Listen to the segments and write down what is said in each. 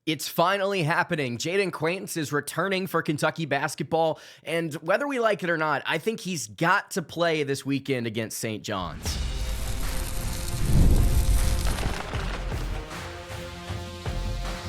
It's finally happening. Jayden Quaintance is returning for Kentucky basketball, and whether we like it or not, I think he's got to play this weekend against St. John's.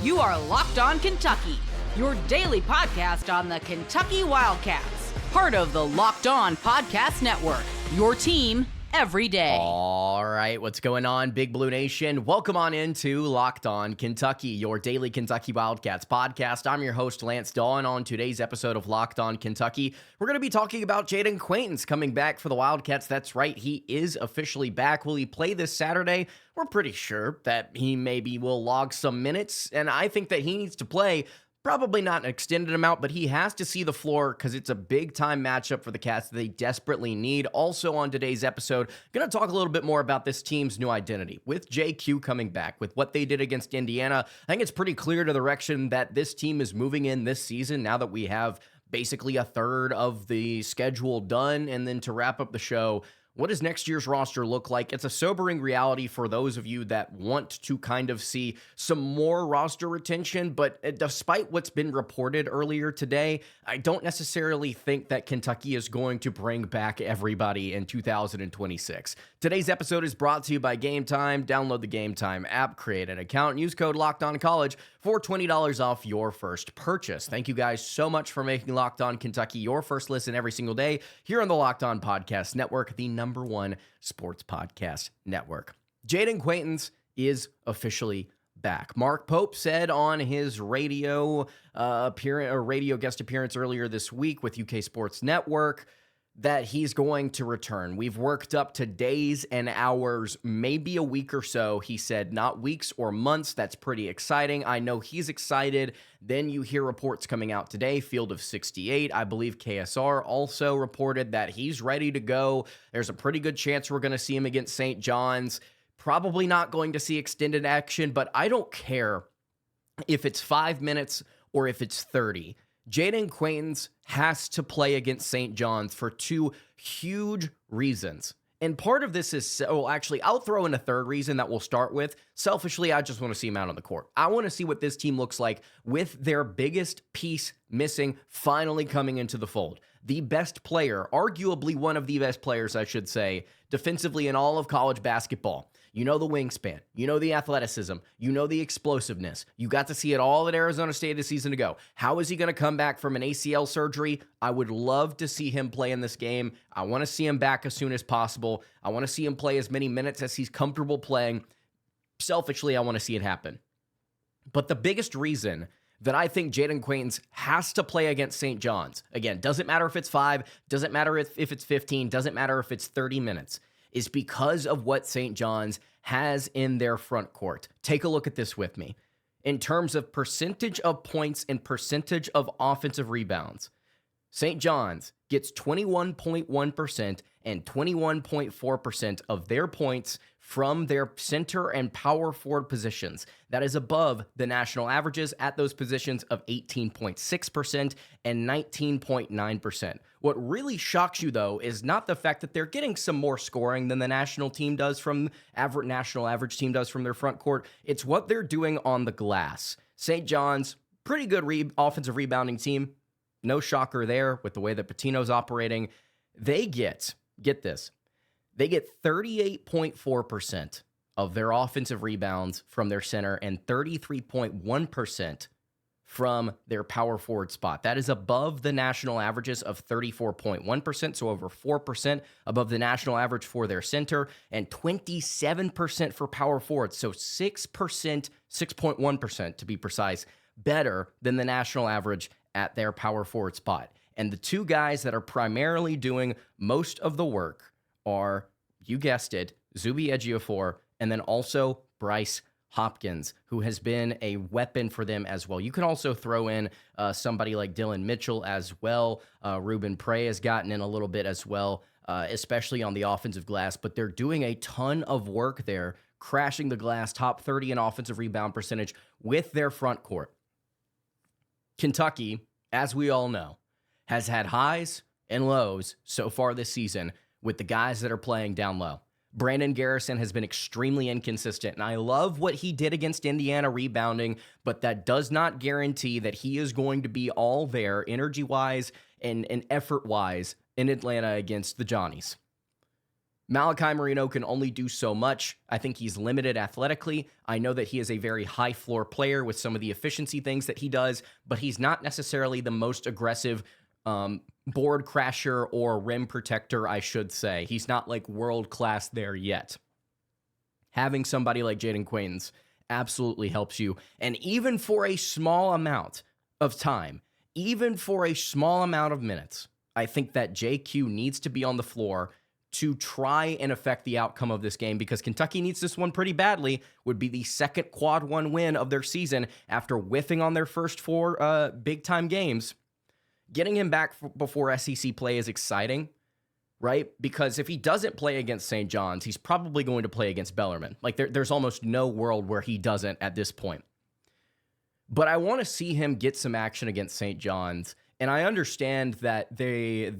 You are Locked On Kentucky, your daily podcast on the Kentucky Wildcats, part of the Locked On Podcast Network, your team every day. All right, what's going on, Big Blue Nation? Welcome on into Locked On Kentucky, your daily Kentucky Wildcats podcast. I'm your host, Lance Dawe, and on today's episode of Locked On Kentucky, we're going to be talking about Jayden Quaintance coming back for the Wildcats. That's right, he is officially back. Will he play this Saturday? We're pretty sure that he maybe will log some minutes, and I think that he needs to play. Probably not an extended amount, but he has to see the floor because it's a big-time matchup for the Cats that they desperately need. Also on today's episode, going to talk a little bit more about this team's new identity. With JQ coming back, with what they did against Indiana, I think it's pretty clear to the direction that this team is moving in this season now that we have basically a third of the schedule done. And then to wrap up the show, what does next year's roster look like? It's a sobering reality for those of you that want to kind of see some more roster retention, but despite what's been reported earlier today, I don't necessarily think that Kentucky is going to bring back everybody in 2026. Today's episode is brought to you by Game Time. Download the Game Time app, create an account, and use code LOCKEDONCollege for $20 off your first purchase. Thank you guys so much for making Locked On Kentucky your first listen every single day here on the Locked On Podcast Network, the number one sports podcast network. Jayden Quaintance is officially back. Mark Pope said on his radio guest appearance earlier this week with UK Sports Network that he's going to return. We've worked up to days and hours, maybe a week or so. He said not weeks or months. That's pretty exciting. I know he's excited. Then you hear reports coming out today. Field of 68, I believe KSR also reported that he's ready to go. There's a pretty good chance we're going to see him against St. John's. Probably not going to see extended action, but I don't care if it's 5 minutes or if it's 30. Jayden Quaintance has to play against St. John's for two huge reasons. And part of this is, I'll throw in a third reason that we'll start with. Selfishly, I just want to see him out on the court. I want to see what this team looks like with their biggest piece missing finally coming into the fold. The best player, arguably one of the best players, I should say, defensively in all of college basketball. You know the wingspan, you know the athleticism, you know the explosiveness. You got to see it all at Arizona State a season ago. How is he going to come back from an ACL surgery? I would love to see him play in this game. I want to see him back as soon as possible. I want to see him play as many minutes as he's comfortable playing. Selfishly, I want to see it happen. But the biggest reason that I think Jayden Quaintance has to play against St. John's, again, doesn't matter if it's 5, doesn't matter if it's 15, doesn't matter if it's 30 minutes, is because of what St. John's has in their front court. Take a look at this with me. In terms of percentage of points and percentage of offensive rebounds, St. John's gets 21.1% and 21.4% of their points from their center and power forward positions. That is above the national averages at those positions of 18.6% and 19.9%. What really shocks you, though, is not the fact that they're getting some more scoring than the national team does from national average team does from their front court. It's what they're doing on the glass. St. John's, pretty good offensive rebounding team. No shocker there with the way that Pitino's operating. They get this, they get 38.4% of their offensive rebounds from their center and 33.1% from their power forward spot. That is above the national averages of 34.1%, so over 4% above the national average for their center, and 27% for power forward, so 6.1% to be precise, better than the national average at their power forward spot. And the two guys that are primarily doing most of the work are, you guessed it, Zuby Ejiofor, and then also Bryce Hopkins, who has been a weapon for them as well. You can also throw in somebody like Dylan Mitchell as well. Ruben Prey has gotten in a little bit as well, especially on the offensive glass, but they're doing a ton of work there, crashing the glass, top 30 in offensive rebound percentage with their front court. Kentucky, as we all know, has had highs and lows so far this season with the guys that are playing down low. Brandon Garrison has been extremely inconsistent, and I love what he did against Indiana rebounding, but that does not guarantee that he is going to be all there energy-wise and effort-wise in Atlanta against the Johnnies. Malachi Moreno can only do so much. I think he's limited athletically. I know that he is a very high floor player with some of the efficiency things that he does, but he's not necessarily the most aggressive board crasher or rim protector, I should say. He's not like world class there yet. Having somebody like Jayden Quaintance absolutely helps you. And even for a small amount of time, even for a small amount of minutes, I think that JQ needs to be on the floor to try and affect the outcome of this game, because Kentucky needs this one pretty badly. Would be the second quad one win of their season after whiffing on their first 4 big-time games. Getting him back before SEC play is exciting, right? Because if he doesn't play against St. John's, he's probably going to play against Bellarmine. Like, there's almost no world where he doesn't at this point. But I want to see him get some action against St. John's, and I understand that I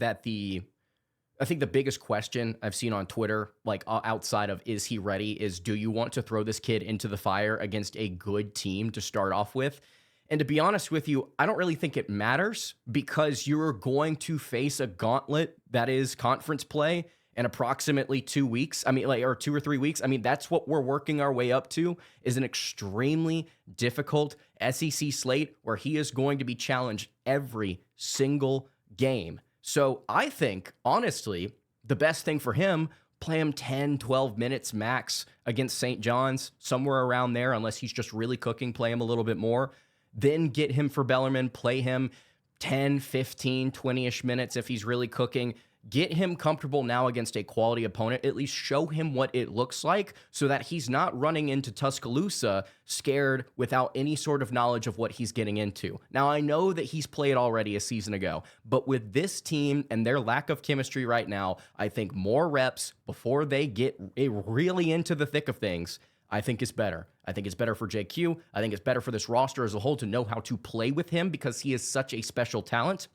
think the biggest question I've seen on Twitter, like outside of is he ready, is do you want to throw this kid into the fire against a good team to start off with? And to be honest with you, I don't really think it matters, because you're going to face a gauntlet that is conference play in approximately 2 weeks. Or 2 or 3 weeks. That's what we're working our way up to, is an extremely difficult SEC slate where he is going to be challenged every single game. So I think, honestly, the best thing for him, play him 10, 12 minutes max against St. John's, somewhere around there, unless he's just really cooking, play him a little bit more. Then get him for Bellarmine, play him 10, 15, 20-ish minutes if he's really cooking. Get him comfortable now against a quality opponent. At least show him what it looks like so that he's not running into Tuscaloosa scared without any sort of knowledge of what he's getting into. Now, I know that he's played already a season ago, but with this team and their lack of chemistry right now, I think more reps before they get really into the thick of things, I think is better. I think it's better for JQ. I think it's better for this roster as a whole to know how to play with him, because he is such a special talent.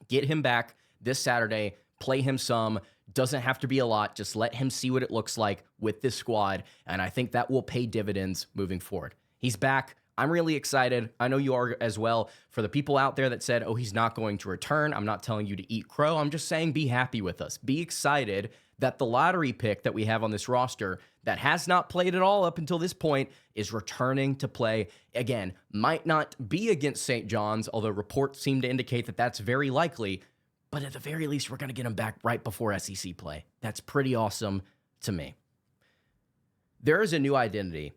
Get him back this Saturday. Play him some. Doesn't have to be a lot. Just let him see what it looks like with this squad, and I think that will pay dividends moving forward. He's back. I'm really excited. I know you are as well. For the people out there that said, oh, he's not going to return, I'm not telling you to eat crow. I'm just saying be happy with us. Be excited that the lottery pick that we have on this roster that has not played at all up until this point is returning to play. Again, might not be against St. John's, although reports seem to indicate that that's very likely. But at the very least, we're going to get him back right before SEC play. That's pretty awesome to me. There is a new identity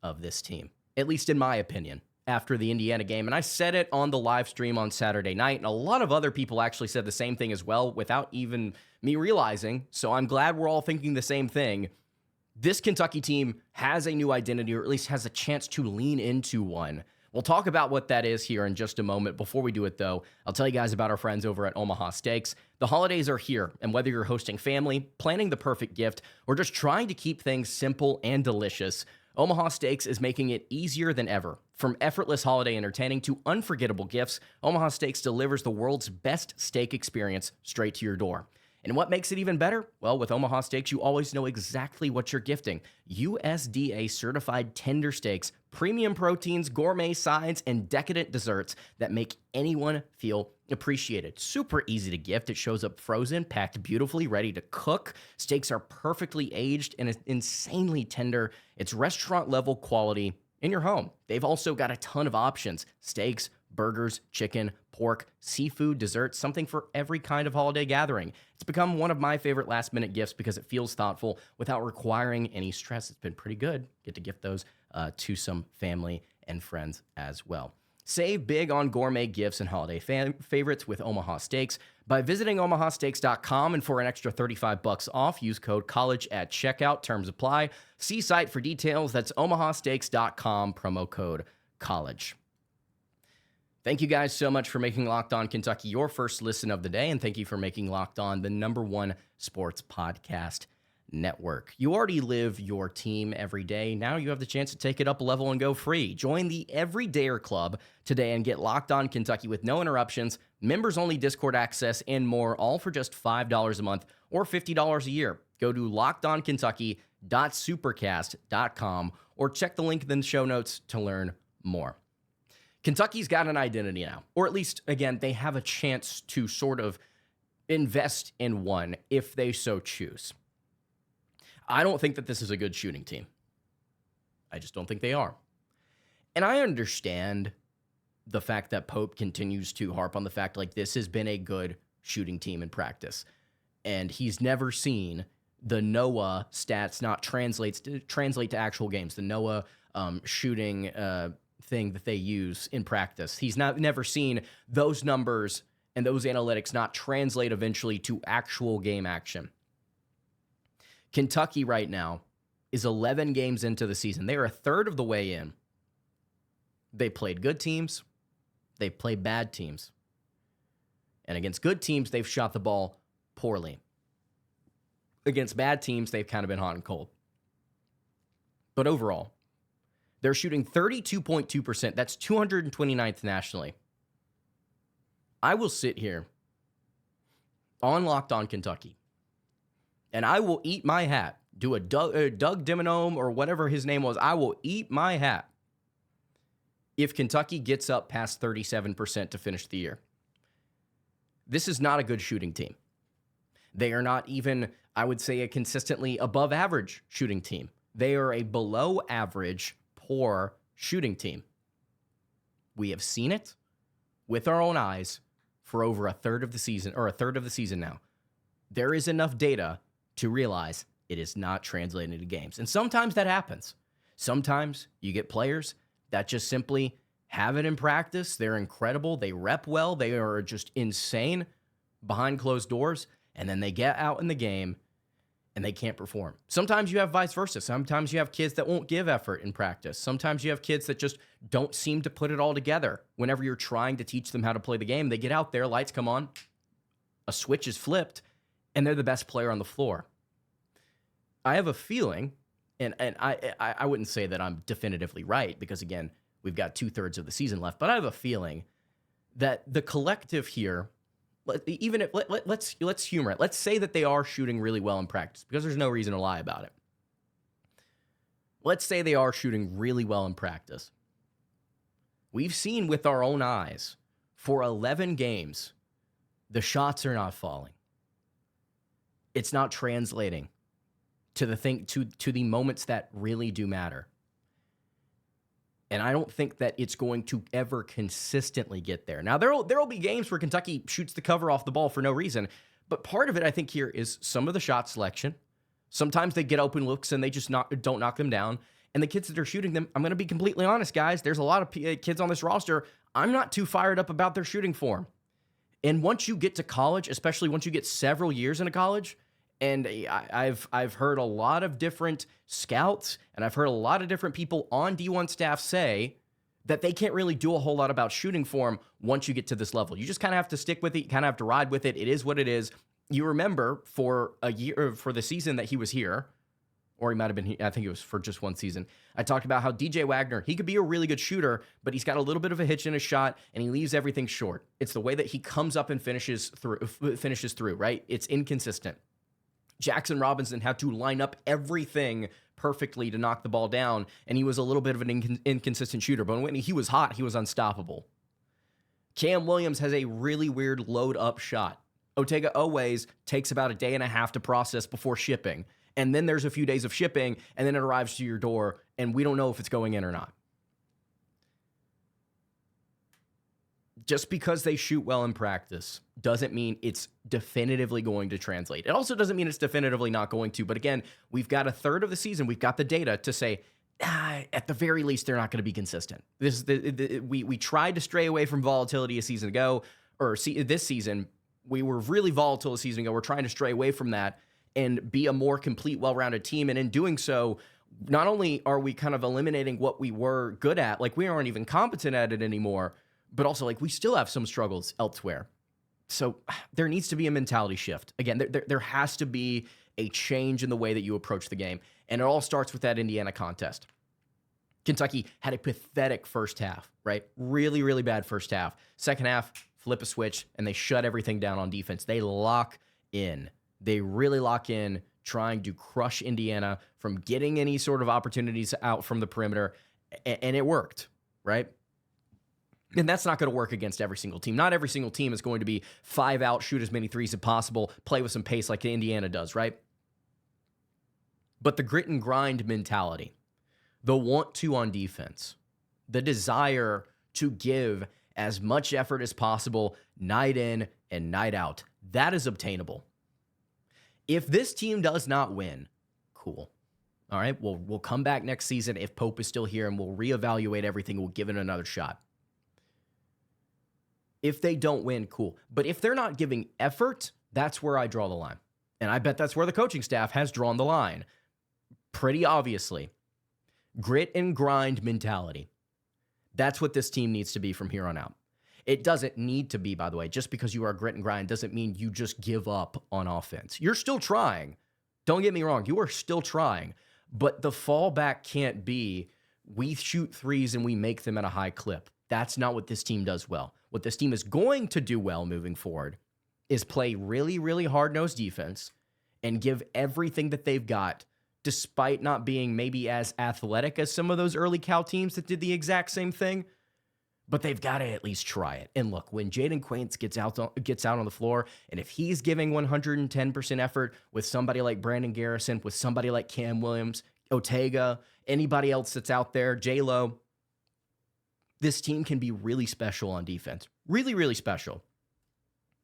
of this team, at least in my opinion, after the Indiana game. And I said it on the live stream on Saturday night, and a lot of other people actually said the same thing as well without even me realizing. So I'm glad we're all thinking the same thing. This Kentucky team has a new identity, or at least has a chance to lean into one. We'll talk about what that is here in just a moment. Before we do it, though, I'll tell you guys about our friends over at Omaha Steaks. The holidays are here, and whether you're hosting family, planning the perfect gift, or just trying to keep things simple and delicious, Omaha Steaks is making it easier than ever. From effortless holiday entertaining to unforgettable gifts, Omaha Steaks delivers the world's best steak experience straight to your door. And what makes it even better? Well, with Omaha Steaks, you always know exactly what you're gifting. USDA certified tender steaks, premium proteins, gourmet sides, and decadent desserts that make anyone feel appreciated. Super easy to gift. It shows up frozen, packed beautifully, ready to cook. Steaks are perfectly aged and insanely tender. It's restaurant level quality in your home. They've also got a ton of options: steaks, burgers, chicken, pork, seafood, desserts, something for every kind of holiday gathering. It's become one of my favorite last-minute gifts because it feels thoughtful without requiring any stress. It's been pretty good. Get to gift those to some family and friends as well. Save big on gourmet gifts and holiday favorites with Omaha Steaks by visiting omahasteaks.com, and for an extra $35 off, use code COLLEGE at checkout. Terms apply. See site for details. That's omahasteaks.com, promo code COLLEGE. Thank you guys so much for making Locked On Kentucky your first listen of the day, and thank you for making Locked On the #1 sports podcast network. You already live your team every day. Now you have the chance to take it up a level and go free. Join the Everydayer Club today and get Locked On Kentucky with no interruptions, members-only Discord access, and more, all for just $5 a month or $50 a year. Go to lockedonkentucky.supercast.com or check the link in the show notes to learn more. Kentucky's got an identity now, or at least, again, they have a chance to sort of invest in one if they so choose. I don't think that this is a good shooting team. I just don't think they are. And I understand the fact that Pope continues to harp on the fact like this has been a good shooting team in practice. And he's never seen the NOAA stats not translate to actual games. The NOAA shooting thing that they use in practice. He's never seen those numbers and those analytics not translate eventually to actual game action. Kentucky right now is 11 games into the season. They are a third of the way in. They played good teams. They played bad teams. And against good teams, they've shot the ball poorly. Against bad teams, they've kind of been hot and cold. But overall, they're shooting 32.2%. That's 229th nationally. I will sit here on Locked On Kentucky, and I will eat my hat. Do a Doug Dimmonome or whatever his name was. I will eat my hat if Kentucky gets up past 37% to finish the year. This is not a good shooting team. They are not even, I would say, a consistently above average shooting team. They are a below average, poor shooting team. We have seen it with our own eyes for over a third of the season now. There is enough data to realize it is not translating into games. And sometimes that happens. Sometimes you get players that just simply have it in practice. They're incredible. They rep well. They are just insane behind closed doors. And then they get out in the game and they can't perform. Sometimes you have vice versa. Sometimes you have kids that won't give effort in practice. Sometimes you have kids that just don't seem to put it all together. Whenever you're trying to teach them how to play the game, they get out there, lights come on, a switch is flipped, and they're the best player on the floor. I have a feeling, and I wouldn't say that I'm definitively right, because again, we've got 2/3 of the season left, but I have a feeling that the collective here, even if let's humor it. Let's say that they are shooting really well in practice, because there's no reason to lie about it. Let's say they are shooting really well in practice. We've seen with our own eyes for 11 games, the shots are not falling. It's not translating to the moments that really do matter. And I don't think that it's going to ever consistently get there. Now, there'll be games where Kentucky shoots the cover off the ball for no reason. But part of it, I think, here is some of the shot selection. Sometimes they get open looks and they just don't knock them down. And the kids that are shooting them, I'm going to be completely honest, guys. There's a lot of kids on this roster. I'm not too fired up about their shooting form. And once you get to college, especially once you get several years into college, and I've heard a lot of different scouts, and I've heard a lot of different people on D1 staff say that they can't really do a whole lot about shooting form once you get to this level. You just kind of have to stick with it. You kind of have to ride with it. It is what it is. You remember for a year, for the season that he was here, or he might have been, I think it was for just one season, I talked about how DJ Wagner, he could be a really good shooter, but he's got a little bit of a hitch in his shot, and he leaves everything short. It's the way that he comes up and finishes through, right? It's inconsistent. Jackson Robinson had to line up everything perfectly to knock the ball down, and he was a little bit of an inconsistent shooter. But when he was hot, he was unstoppable. Cam Williams has a really weird load-up shot. Otega Owais takes about a day and a half to process before shipping, and then there's a few days of shipping, and then it arrives to your door, and we don't know if it's going in or not. Just because they shoot well in practice doesn't mean it's definitively going to translate. It also doesn't mean it's definitively not going to. But again, we've got a third of the season. We've got the data to say, at the very least, they're not going to be consistent. We tried to stray away from volatility a season ago, this season. We were really volatile a season ago. We're trying to stray away from that and be a more complete, well-rounded team. And in doing so, not only are we kind of eliminating what we were good at, like we aren't even competent at it anymore, but also, like, we still have some struggles elsewhere. So there needs to be a mentality shift. Again, there has to be a change in the way that you approach the game. And it all starts with that Indiana contest. Kentucky had a pathetic first half, right? Really, really bad first half. Second half, flip a switch, and they shut everything down on defense. They lock in. They really lock in trying to crush Indiana from getting any sort of opportunities out from the perimeter, and it worked, right? And that's not going to work against every single team. Not every single team is going to be 5 out, shoot as many threes as possible, play with some pace like Indiana does, right? But the grit and grind mentality, the want to on defense, the desire to give as much effort as possible night in and night out, that is obtainable. If this team does not win, cool. All right, we'll come back next season if Pope is still here, and we'll reevaluate everything. We'll give it another shot. If they don't win, cool. But if they're not giving effort, that's where I draw the line. And I bet that's where the coaching staff has drawn the line. Pretty obviously. Grit and grind mentality. That's what this team needs to be from here on out. It doesn't need to be, by the way. Just because you are grit and grind doesn't mean you just give up on offense. You're still trying. Don't get me wrong. You are still trying. But the fallback can't be we shoot threes and we make them at a high clip. That's not what this team does well. What this team is going to do well moving forward is play really, really hard-nosed defense and give everything that they've got, despite not being maybe as athletic as some of those early Cal teams that did the exact same thing. But they've got to at least try it. And look, when Jayden Quaintance gets out on the floor, and if he's giving 110% effort with somebody like Brandon Garrison, with somebody like Cam Williams, Ortega, anybody else that's out there, J-Lo, this team can be really special on defense. Really, really special.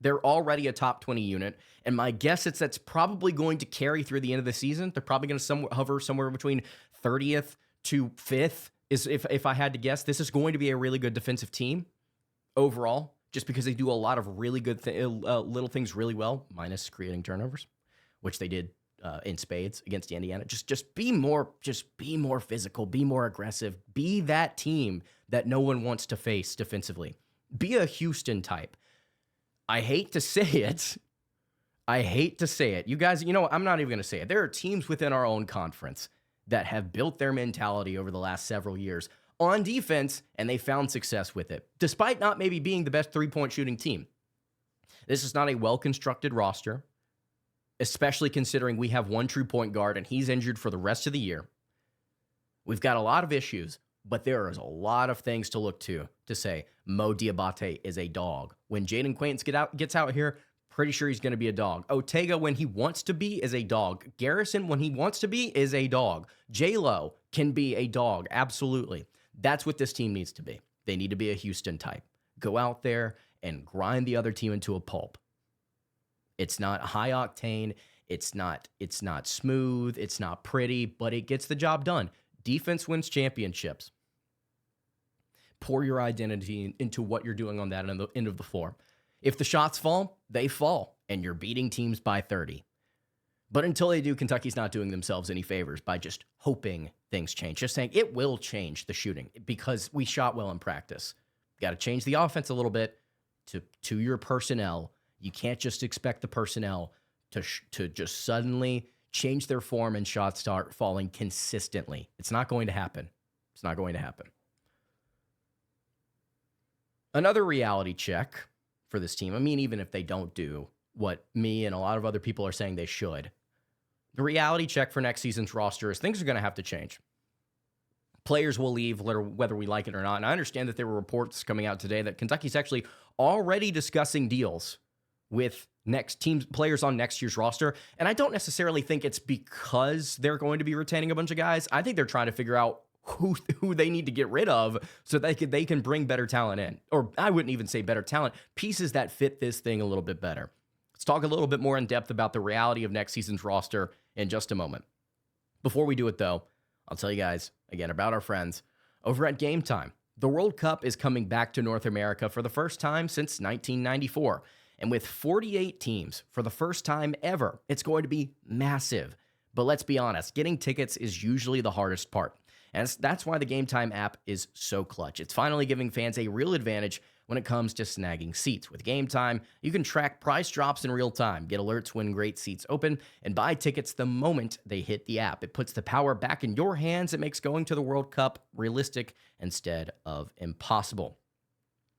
They're already a top 20 unit, and my guess is that's probably going to carry through the end of the season. They're probably going to hover somewhere between 30th to 5th, if I had to guess. This is going to be a really good defensive team overall, just because they do a lot of really good little things really well, minus creating turnovers, which they did in spades against Indiana. Just be more physical, be more aggressive, be that team that no one wants to face defensively. Be a Houston type. I hate to say it. You guys, I'm not even going to say it. There are teams within our own conference that have built their mentality over the last several years on defense, and they found success with it, despite not maybe being the best three-point shooting team. This is not a well-constructed roster, especially considering we have one true point guard, and he's injured for the rest of the year. We've got a lot of issues, but there is a lot of things to look to say Mo Dioubate is a dog. When Jayden Quaintance gets out here, pretty sure he's going to be a dog. Ortega, when he wants to be, is a dog. Garrison, when he wants to be, is a dog. J-Lo can be a dog, absolutely. That's what this team needs to be. They need to be a Houston type. Go out there and grind the other team into a pulp. It's not high octane. It's not smooth. It's not pretty, but it gets the job done. Defense wins championships. Pour your identity into what you're doing on that end of the floor. If the shots fall, they fall, and you're beating teams by 30. But until they do, Kentucky's not doing themselves any favors by just hoping things change. Just saying it will change the shooting because we shot well in practice. Got to change the offense a little bit to your personnel. You can't just expect the personnel to just suddenly change their form and shots start falling consistently. It's not going to happen. It's not going to happen. Another reality check for this team. I mean, even if they don't do what me and a lot of other people are saying they should, the reality check for next season's roster is things are going to have to change. Players will leave whether we like it or not. And I understand that there were reports coming out today that Kentucky's actually already discussing deals with players on next year's roster. And I don't necessarily think it's because they're going to be retaining a bunch of guys. I think they're trying to figure out who they need to get rid of so they can bring better talent in. Or I wouldn't even say better talent, pieces that fit this thing a little bit better. Let's talk a little bit more in depth about the reality of next season's roster in just a moment. Before we do it, though, I'll tell you guys again about our friends over at Game Time. The World Cup is coming back to North America for the first time since 1994. And with 48 teams for the first time ever, it's going to be massive. But let's be honest, getting tickets is usually the hardest part. And that's why the Game Time app is so clutch. It's finally giving fans a real advantage when it comes to snagging seats. With Game Time, you can track price drops in real time, get alerts when great seats open, and buy tickets the moment they hit the app. It puts the power back in your hands. It makes going to the World Cup realistic instead of impossible.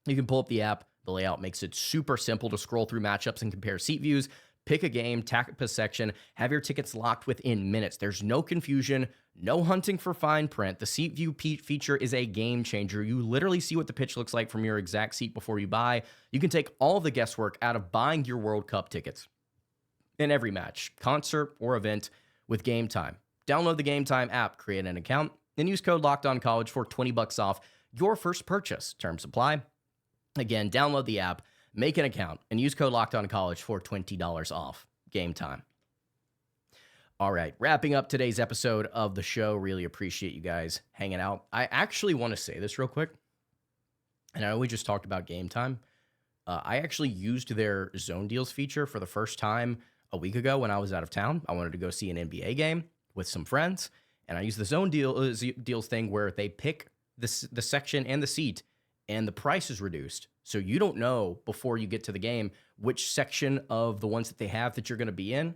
You can pull up the app. The layout makes it super simple to scroll through matchups and compare seat views. Pick a game, tap a section, have your tickets locked within minutes. There's no confusion, no hunting for fine print. The seat view feature is a game changer. You literally see what the pitch looks like from your exact seat before you buy. You can take all the guesswork out of buying your World Cup tickets in every match, concert, or event with Game Time. Download the Game Time app, create an account, and use code LOCKEDONCollege for $20 off your first purchase. Terms apply. Again, download the app, make an account, and use code LOCKEDONCollege for $20 off. Game Time. All right, wrapping up today's episode of the show. Really appreciate you guys hanging out. I actually want to say this real quick, and I know we just talked about Game Time. I actually used their zone deals feature for the first time a week ago when I was out of town. I wanted to go see an NBA game with some friends, and I used the zone deals thing where they pick the section and the seat, and the price is reduced. So you don't know before you get to the game which section of the ones that they have that you're going to be in.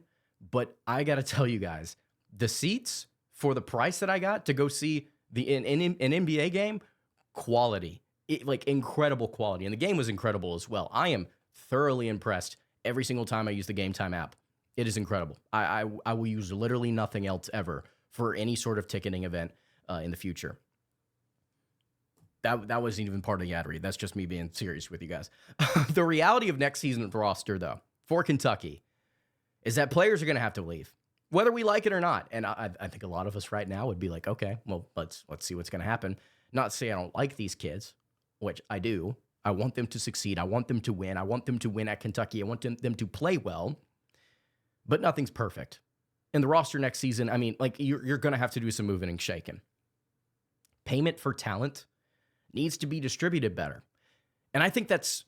But I got to tell you guys, the seats for the price that I got to go see an NBA game, quality, like incredible quality. And the game was incredible as well. I am thoroughly impressed every single time I use the Game Time app. It is incredible. I will use literally nothing else ever for any sort of ticketing event in the future. That wasn't even part of the ad read. That's just me being serious with you guys. The reality of next season's roster, though, for Kentucky, is that players are going to have to leave, whether we like it or not. And I think a lot of us right now would be like, okay, well, let's see what's going to happen. Not to say I don't like these kids, which I do. I want them to succeed. I want them to win. I want them to win at Kentucky. I want them to play well. But nothing's perfect. And the roster next season, I mean, like you're going to have to do some moving and shaking. Payment for talent needs to be distributed better. And I think that's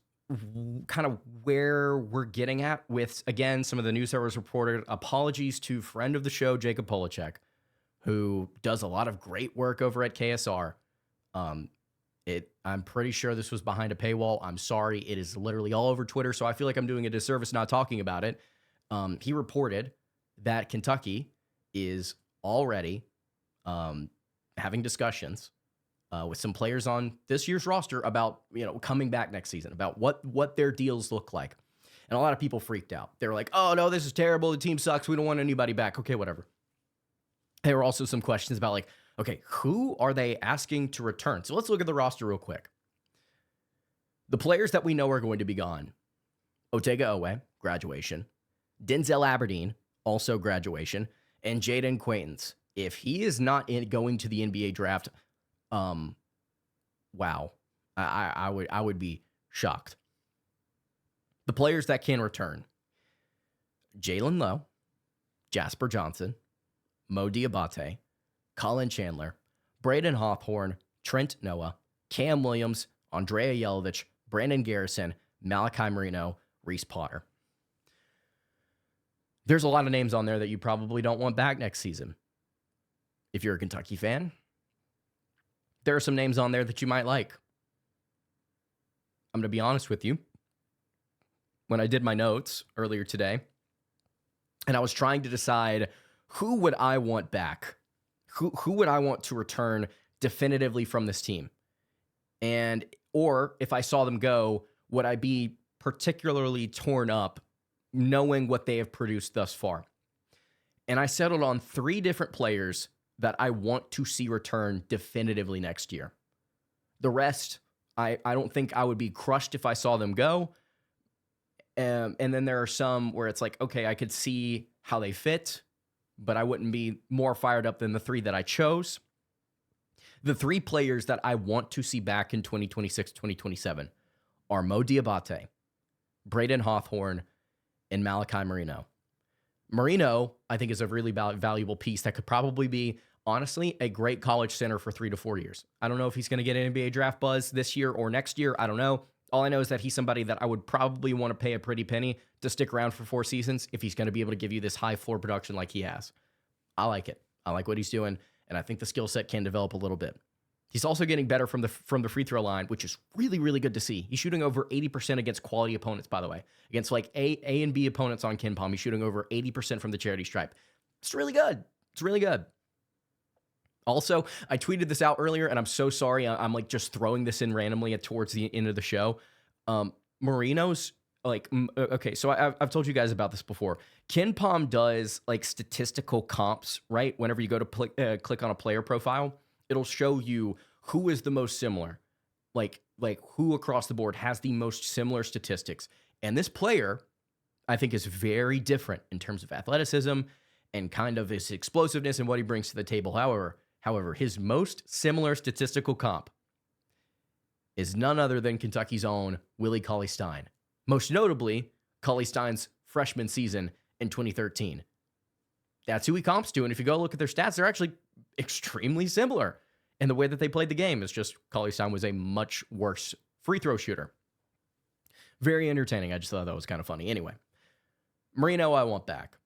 kind of where we're getting at with, again, some of the news that was reported. Apologies to friend of the show, Jacob Polachek, who does a lot of great work over at KSR. I'm pretty sure this was behind a paywall. I'm sorry. It is literally all over Twitter, so I feel like I'm doing a disservice not talking about it. He reported that Kentucky is already having discussions with some players on this year's roster about, coming back next season, about what their deals look like. And a lot of people freaked out. They were like, oh, no, this is terrible. The team sucks. We don't want anybody back. Okay, whatever. There were also some questions about, like, okay, who are they asking to return? So let's look at the roster real quick. The players that we know are going to be gone. Otega Owe, graduation. Denzel Aberdeen, also graduation. And Jayden Quaintance. If he is not going to the NBA draft, wow, I would be shocked. The players that can return: Jalen Lowe, Jasper Johnson, Mo Dioubate, Colin Chandler, Brayden Hawthorne, Trent Noah, Cam Williams, Andrea Yelovich, Brandon Garrison, Malachi Moreno, Reese Potter. There's a lot of names on there that you probably don't want back next season. If you're a Kentucky fan, there are some names on there that you might like. I'm going to be honest with you. When I did my notes earlier today, and I was trying to decide who would I want back, who would I want to return definitively from this team, and or if I saw them go, would I be particularly torn up knowing what they have produced thus far? And I settled on 3 different players that I want to see return definitively next year. The rest, I don't think I would be crushed if I saw them go. And then there are some where it's like, okay, I could see how they fit, but I wouldn't be more fired up than the 3 that I chose. The 3 players that I want to see back in 2026, 2027 are Mo Dioubate, Brayden Hawthorne, and Malachi Moreno. Moreno, I think, is a really valuable piece that could probably be, honestly, a great college center for 3 to 4 years. I don't know if he's going to get an NBA draft buzz this year or next year. I don't know. All I know is that he's somebody that I would probably want to pay a pretty penny to stick around for 4 seasons if he's going to be able to give you this high floor production like he has. I like it. I like what he's doing, and I think the skill set can develop a little bit. He's also getting better from the free throw line, which is really, really good to see. He's shooting over 80% against quality opponents, by the way. Against like A and B opponents on KenPom, he's shooting over 80% from the charity stripe. It's really good. It's really good. Also, I tweeted this out earlier, and I'm so sorry. I'm like just throwing this in randomly towards the end of the show. Moreno's okay, so I've told you guys about this before. KenPom does like statistical comps, right? Whenever you go to click on a player profile, it'll show you who is the most similar, like who across the board has the most similar statistics. And this player, I think, is very different in terms of athleticism and kind of his explosiveness and what he brings to the table. However, his most similar statistical comp is none other than Kentucky's own Willie Cauley-Stein. Most notably, Cauley-Stein's freshman season in 2013. That's who he comps to, and if you go look at their stats, they're actually extremely similar. And the way that they played the game is just Cauley-Stein was a much worse free throw shooter. Very entertaining. I just thought that was kind of funny. Anyway, Moreno I want back.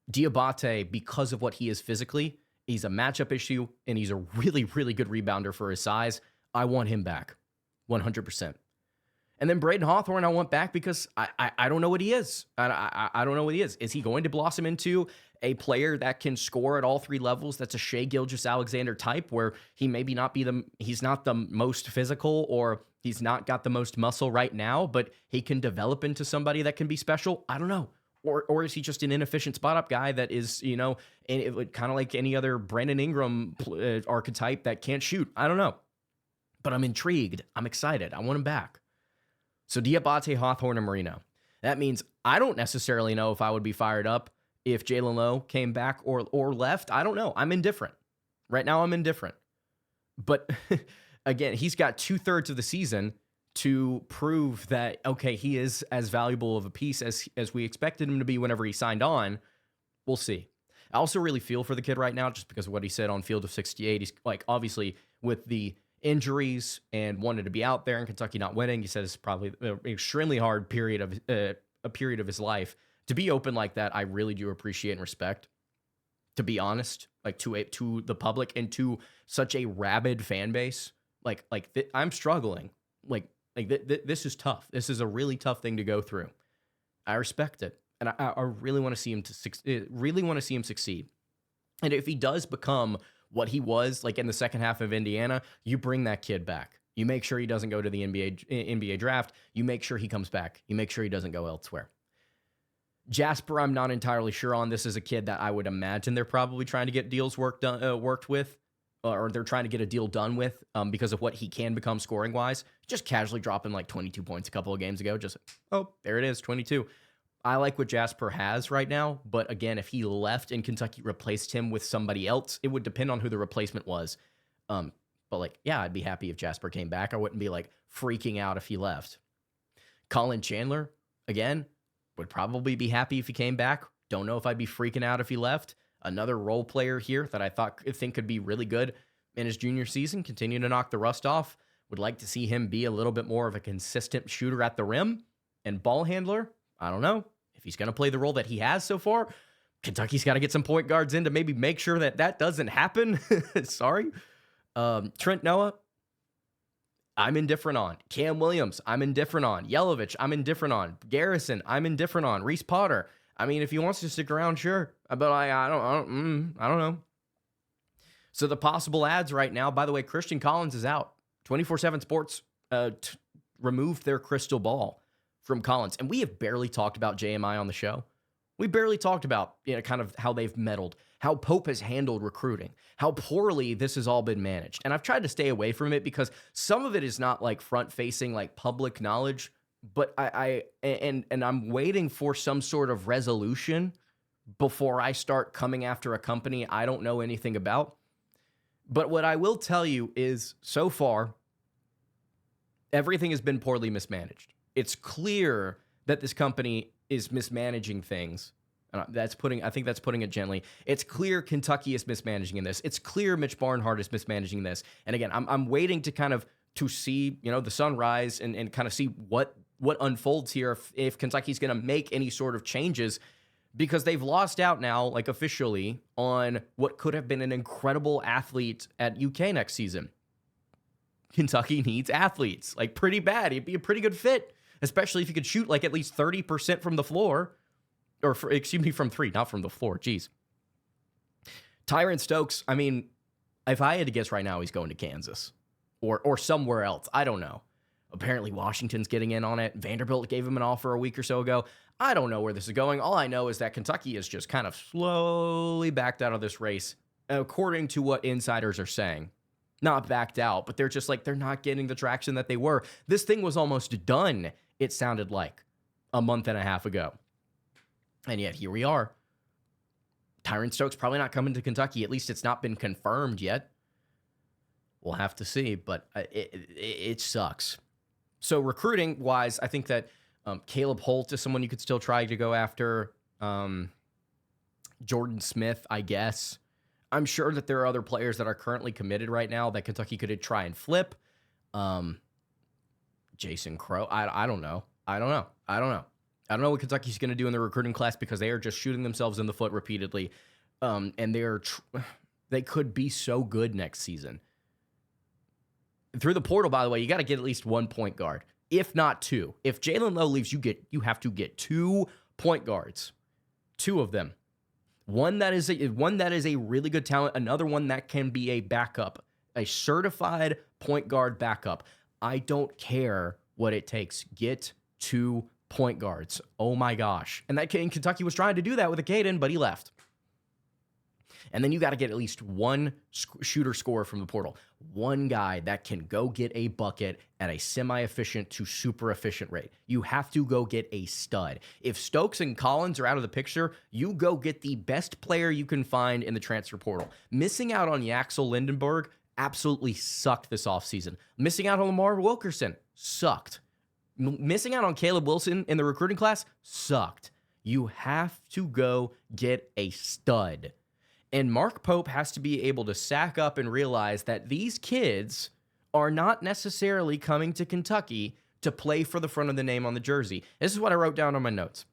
Dioubate, because of what he is physically, he's a matchup issue, and he's a really, really good rebounder for his size. I want him back, 100%. And then Brayden Hawthorne I want back because I don't know what he is. I don't know what he is. Is he going to blossom into a player that can score at all three levels? That's a Shai Gilgeous-Alexander type where he maybe he's not the most physical, or he's not got the most muscle right now, but he can develop into somebody that can be special. I don't know. Or is he just an inefficient spot-up guy that is, kind of like any other Brandon Ingram archetype that can't shoot? I don't know. But I'm intrigued. I'm excited. I want him back. So Dioubate, Hawthorne, and Moreno. That means I don't necessarily know if I would be fired up if Jalen Lowe came back or left. I don't know. I'm indifferent. Right now I'm indifferent. But again, he's got 2/3 of the season to prove that, okay, he is as valuable of a piece as we expected him to be whenever he signed on. We'll see. I also really feel for the kid right now just because of what he said on Field of 68. He's like, obviously, with the injuries and wanted to be out there and Kentucky not winning, he said it's probably an extremely hard period of his life. To be open like that, I really do appreciate and respect. To be honest, like to the public and to such a rabid fan base, I'm struggling. This is tough. This is a really tough thing to go through. I respect it, and I really want to see him succeed. And if he does become what he was like in the second half of Indiana, you bring that kid back. You make sure he doesn't go to the NBA draft. You make sure he comes back. You make sure he doesn't go elsewhere. Jasper, I'm not entirely sure on. This is a kid that I would imagine they're probably trying to get deals worked with. Or they're trying to get a deal done with because of what he can become scoring-wise. Just casually dropping like 22 points a couple of games ago. Just, there it is, 22. I like what Jasper has right now, but again, if he left and Kentucky replaced him with somebody else, it would depend on who the replacement was. But I'd be happy if Jasper came back. I wouldn't be freaking out if he left. Colin Chandler, again, would probably be happy if he came back. Don't know if I'd be freaking out if he left. Another role player here that I think could be really good in his junior season, continue to knock the rust off. Would like to see him be a little bit more of a consistent shooter at the rim and ball handler. I don't know if he's going to play the role that he has so far. Kentucky's got to get some point guards in to maybe make sure that doesn't happen. Sorry. Trent Noah, I'm indifferent on. Cam Williams, I'm indifferent on. Yelovich, I'm indifferent on. Garrison, I'm indifferent on. Reese Potter, I mean, if he wants to stick around, sure. But I don't know. So the possible ads right now, by the way, Christian Collins is out. 24/7 Sports removed their crystal ball from Collins. And we have barely talked about JMI on the show. We barely talked about kind of how they've meddled, how Pope has handled recruiting, how poorly this has all been managed. And I've tried to stay away from it because some of it is not front-facing, public knowledge. But I'm waiting for some sort of resolution before I start coming after a company I don't know anything about. But what I will tell you is, so far, everything has been poorly mismanaged. It's clear that this company is mismanaging things. I think that's putting it gently. It's clear Kentucky is mismanaging in this. It's clear Mitch Barnhart is mismanaging this. And again, I'm waiting to see the sunrise and kind of see what unfolds here if Kentucky's going to make any sort of changes, because they've lost out now, officially, on what could have been an incredible athlete at UK next season. Kentucky needs athletes, pretty bad. He'd be a pretty good fit, especially if he could shoot at least 30% from the floor, or from three, not from the floor. Jeez. Tyron Stokes, I mean, if I had to guess right now, he's going to Kansas or somewhere else. I don't know. Apparently Washington's getting in on it. Vanderbilt gave him an offer a week or so ago. I don't know where this is going. All I know is that Kentucky is just kind of slowly backed out of this race, according to what insiders are saying. Not backed out, but they're just like, they're not getting the traction that they were. This thing was almost done, it sounded like, a month and a half ago. And yet here we are. Tyron Stokes probably not coming to Kentucky. At least it's not been confirmed yet. We'll have to see, but it sucks. So recruiting-wise, I think that Caleb Holt is someone you could still try to go after. Jordan Smith, I guess. I'm sure that there are other players that are currently committed right now that Kentucky could try and flip. Jason Crow, I don't know. I don't know what Kentucky's going to do in the recruiting class because they are just shooting themselves in the foot repeatedly. And they could be so good next season. Through the portal, by the way, you got to get at least 1 point guard, if not 2. If Jalen Lowe leaves, you have to get 2 point guards, 2 of them. One that is a really good talent, another one that can be a backup, a certified point guard backup. I don't care what it takes. Get 2 point guards. Oh my gosh. And Kentucky was trying to do that with a Caden, but he left. And then you got to get at least 1 shooter scorer from the portal. 1 guy that can go get a bucket at a semi-efficient to super efficient rate. You have to go get a stud. If Stokes and Collins are out of the picture, you go get the best player you can find in the transfer portal. Missing out on Yaxel Lindenberg absolutely sucked this offseason. Missing out on Lamar Wilkerson sucked. Missing out on Caleb Wilson in the recruiting class sucked. You have to go get a stud. And Mark Pope has to be able to sack up and realize that these kids are not necessarily coming to Kentucky to play for the front of the name on the jersey. This is what I wrote down on my notes.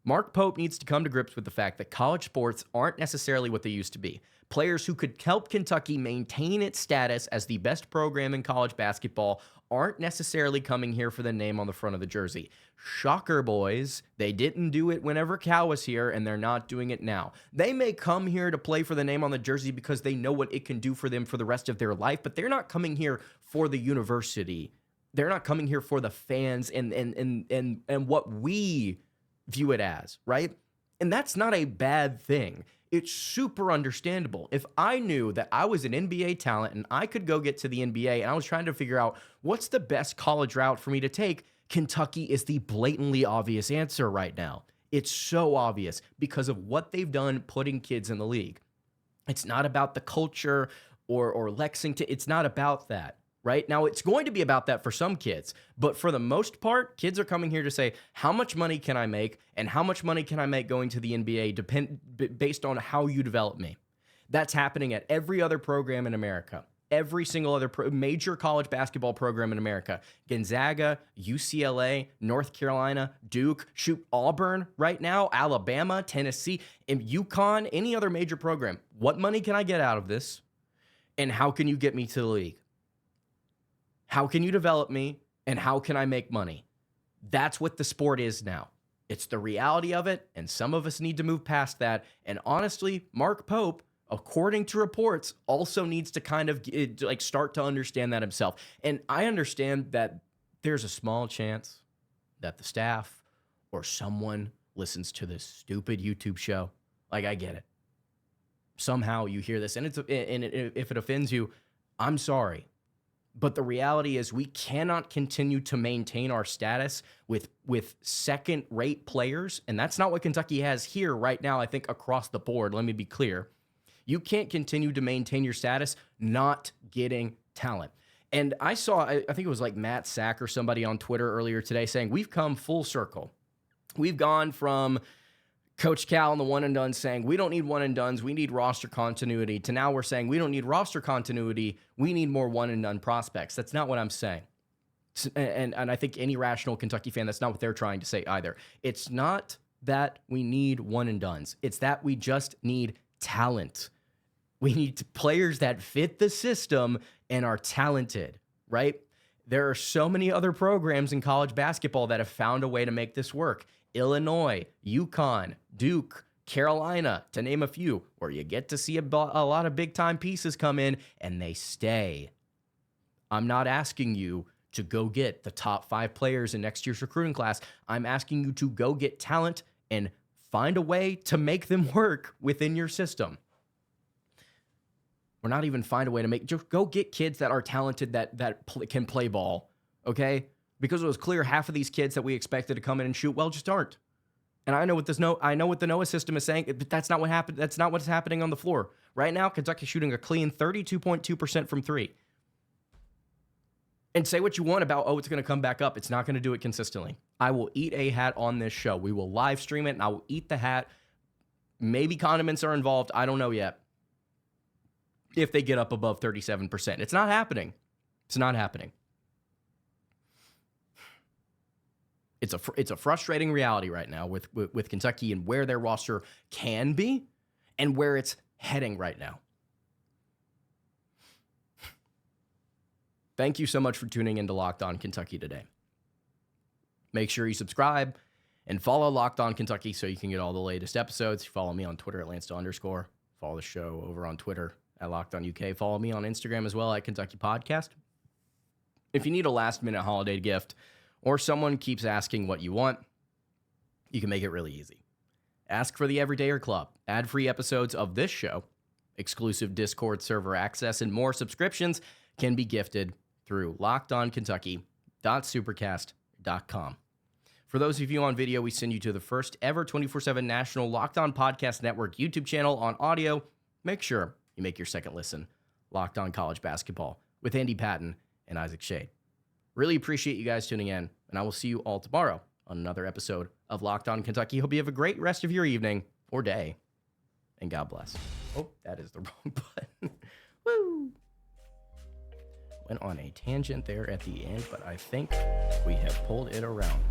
Mark Pope needs to come to grips with the fact that college sports aren't necessarily what they used to be. Players who could help Kentucky maintain its status as the best program in college basketball aren't necessarily coming here for the name on the front of the jersey. Shocker, boys. They didn't do it whenever Cal was here, and they're not doing it now. They may come here to play for the name on the jersey because they know what it can do for them for the rest of their life, but they're not coming here for the university. They're not coming here for the fans and what we view it as, right? And that's not a bad thing. It's super understandable. If I knew that I was an NBA talent and I could go get to the NBA and I was trying to figure out what's the best college route for me to take, Kentucky is the blatantly obvious answer right now. It's so obvious because of what they've done putting kids in the league. It's not about the culture or Lexington. It's not about that. Right? Now, it's going to be about that for some kids, but for the most part, kids are coming here to say, how much money can I make and how much money can I make going to the NBA based on how you develop me? That's happening at every other program in America, every single other major college basketball program in America. Gonzaga, UCLA, North Carolina, Duke, Auburn right now, Alabama, Tennessee, and UConn, any other major program. What money can I get out of this? And how can you get me to the league? How can you develop me, and how can I make money? That's what the sport is now. It's the reality of it, and some of us need to move past that. And honestly, Mark Pope, according to reports, also needs to kind of start to understand that himself. And I understand that there's a small chance that the staff or someone listens to this stupid YouTube show. Like, I get it. Somehow you hear this, and if it offends you, I'm sorry. But the reality is we cannot continue to maintain our status with second-rate players, and that's not what Kentucky has here right now, I think, across the board. Let me be clear. You can't continue to maintain your status not getting talent. And I saw, I think it was like Matt Sack or somebody on Twitter earlier today saying, we've come full circle. We've gone from Coach Cal and the one and done saying, we don't need one and dones, we need roster continuity, to now we're saying we don't need roster continuity, we need more one and done prospects. That's not what I'm saying. And I think any rational Kentucky fan, that's not what they're trying to say either. It's not that we need one and dones. It's that we just need talent. We need players that fit the system and are talented, right? There are so many other programs in college basketball that have found a way to make this work. Illinois, UConn, Duke, Carolina, to name a few, where you get to see a lot of big-time pieces come in, and they stay. I'm not asking you to go get the top 5 players in next year's recruiting class. I'm asking you to go get talent and find a way to make them work within your system. Or not even find a way to just go get kids that are talented that can play ball, okay? Because it was clear half of these kids that we expected to come in and shoot well just aren't. And I know what the Noah system is saying, but that's not what happened. That's not what's happening on the floor. Right now, Kentucky's shooting a clean 32.2% from 3. And say what you want about, it's going to come back up. It's not going to do it consistently. I will eat a hat on this show. We will live stream it, and I will eat the hat. Maybe condiments are involved. I don't know yet. If they get up above 37%. It's not happening. It's not happening. It's a frustrating reality right now with Kentucky and where their roster can be and where it's heading right now. Thank you so much for tuning into Locked On Kentucky today. Make sure you subscribe and follow Locked On Kentucky so you can get all the latest episodes. Follow me on Twitter at @LanceDawe_. Follow the show over on Twitter at Locked On UK. Follow me on Instagram as well at Kentucky Podcast. If you need a last-minute holiday gift or someone keeps asking what you want, you can make it really easy. Ask for the Everydayer Club. Ad-free episodes of this show, exclusive Discord server access, and more subscriptions can be gifted through lockedonkentucky.supercast.com. For those of you on video, we send you to the first ever 24/7 national Locked On Podcast Network YouTube channel on audio. Make sure you make your second listen Locked On College Basketball with Andy Patton and Isaac Shade. Really appreciate you guys tuning in, and I will see you all tomorrow on another episode of Locked On Kentucky. Hope you have a great rest of your evening or day, and God bless. Oh, that is the wrong button. Woo! Went on a tangent there at the end, but I think we have pulled it around.